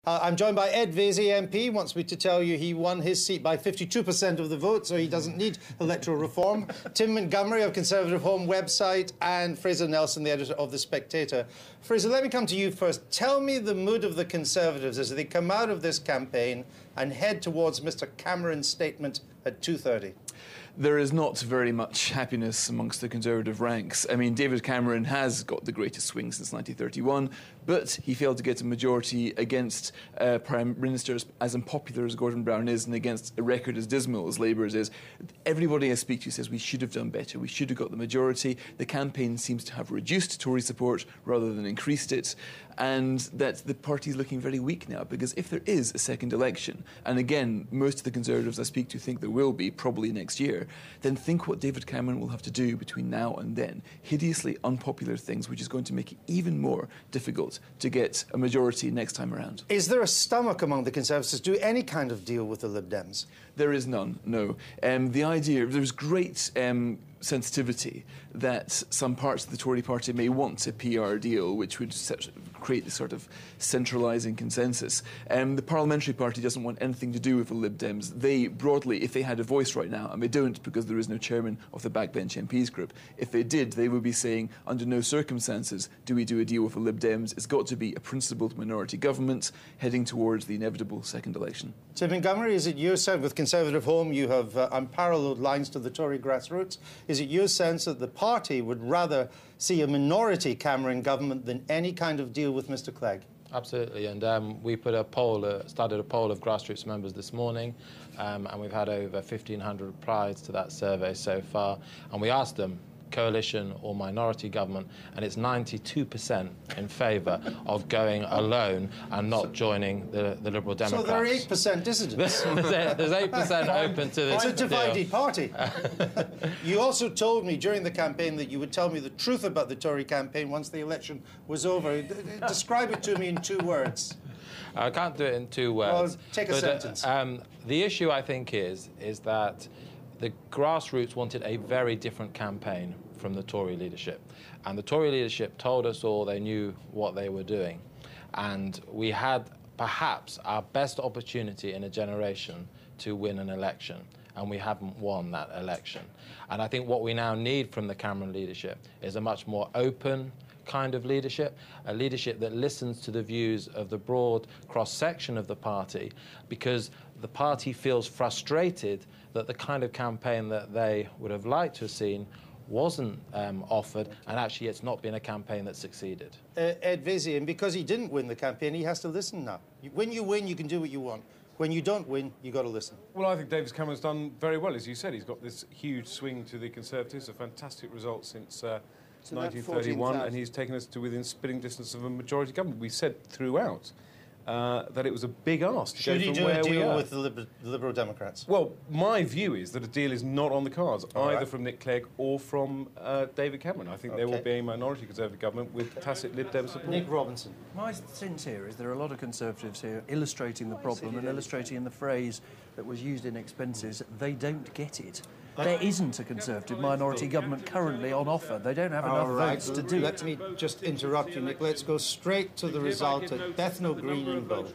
I'm joined by Ed Vaizey MP, wants me to tell you he won his seat by 52% of the vote, so he doesn't need electoral reform. Tim Montgomery of Conservative Home website, and Fraser Nelson, the editor of The Spectator. Fraser, let me come to you first. Tell me the mood of the Conservatives as they come out of this campaign and head towards Mr Cameron's statement at 2:30. There is not very much happiness amongst the Conservative ranks. I mean, David Cameron has got the greatest swing since 1931, but he failed to get a majority against Prime Ministers as unpopular as Gordon Brown is and against a record as dismal as Labour's is. Everybody I speak to says we should have done better, we should have got the majority. The campaign seems to have reduced Tory support rather than increased it, and that the party is looking very weak now, because if there is a second election, and again, most of the Conservatives I speak to think there will be, probably next year, then think what David Cameron will have to do between now and then. Hideously unpopular things, which is going to make it even more difficult to get a majority next time around. Is there a stomach among the Conservatives to do any kind of deal with the Lib Dems? There is none, no. The idea, there's great sensitivity that some parts of the Tory party may want a PR deal which would create this sort of centralising consensus. The parliamentary party doesn't want anything to do with the Lib Dems. They, broadly, if they had a voice right now, and they don't because there is no chairman of the backbench MPs group, if they did, they would be saying, under no circumstances do we do a deal with the Lib Dems. It's got to be a principled minority government heading towards the inevitable second election. Tim Montgomery, is it your sense, with Conservative Home, you have unparalleled lines to the Tory grassroots, is it your sense that the party would rather see a minority Cameron government than any kind of deal with Mr Clegg? Absolutely, and we put a poll, started a poll of grassroots members this morning, and we've had over 1,500 replies to that survey so far, and we asked them, coalition or minority government, and it's 92% in favour of going alone and not joining the Liberal Democrats. So there are 8% dissidents. There's 8% open to this. It's a divided party. You also told me during the campaign that you would tell me the truth about the Tory campaign once the election was over. Describe it to me in 2 words. I can't do it in 2 words. Well, take a sentence. The issue, I think, is that the grassroots wanted a very different campaign from the Tory leadership. And the Tory leadership told us all they knew what they were doing. And we had perhaps our best opportunity in a generation to win an election. And we haven't won that election. And I think what we now need from the Cameron leadership is a much more open kind of leadership, a leadership that listens to the views of the broad cross-section of the party, because the party feels frustrated that the kind of campaign that they would have liked to have seen wasn't offered, and actually it's not been a campaign that succeeded. Ed Vaizey, and because he didn't win the campaign, he has to listen now. When you win, you can do what you want. When you don't win, you've got to listen. Well, I think David Cameron's done very well, as you said. He's got this huge swing to the Conservatives, a fantastic result since 1931, and he's taken us to within spitting distance of a majority government. We said throughout that it was a big ask to go from where we are. Should he do a deal with the Liberal Democrats? Well, my view is that a deal is not on the cards, either from Nick Clegg or from David Cameron. I think there will be a minority Conservative government with tacit Lib Dem support. Nick Robinson. My sense here is there are a lot of Conservatives here illustrating the problem and illustrating in the phrase that was used in expenses, they don't get it. There isn't a Conservative minority government currently on offer. They don't have enough votes to do it. Let me just interrupt you, Nick. Let's go straight to the result at Bethnal Green and Bow.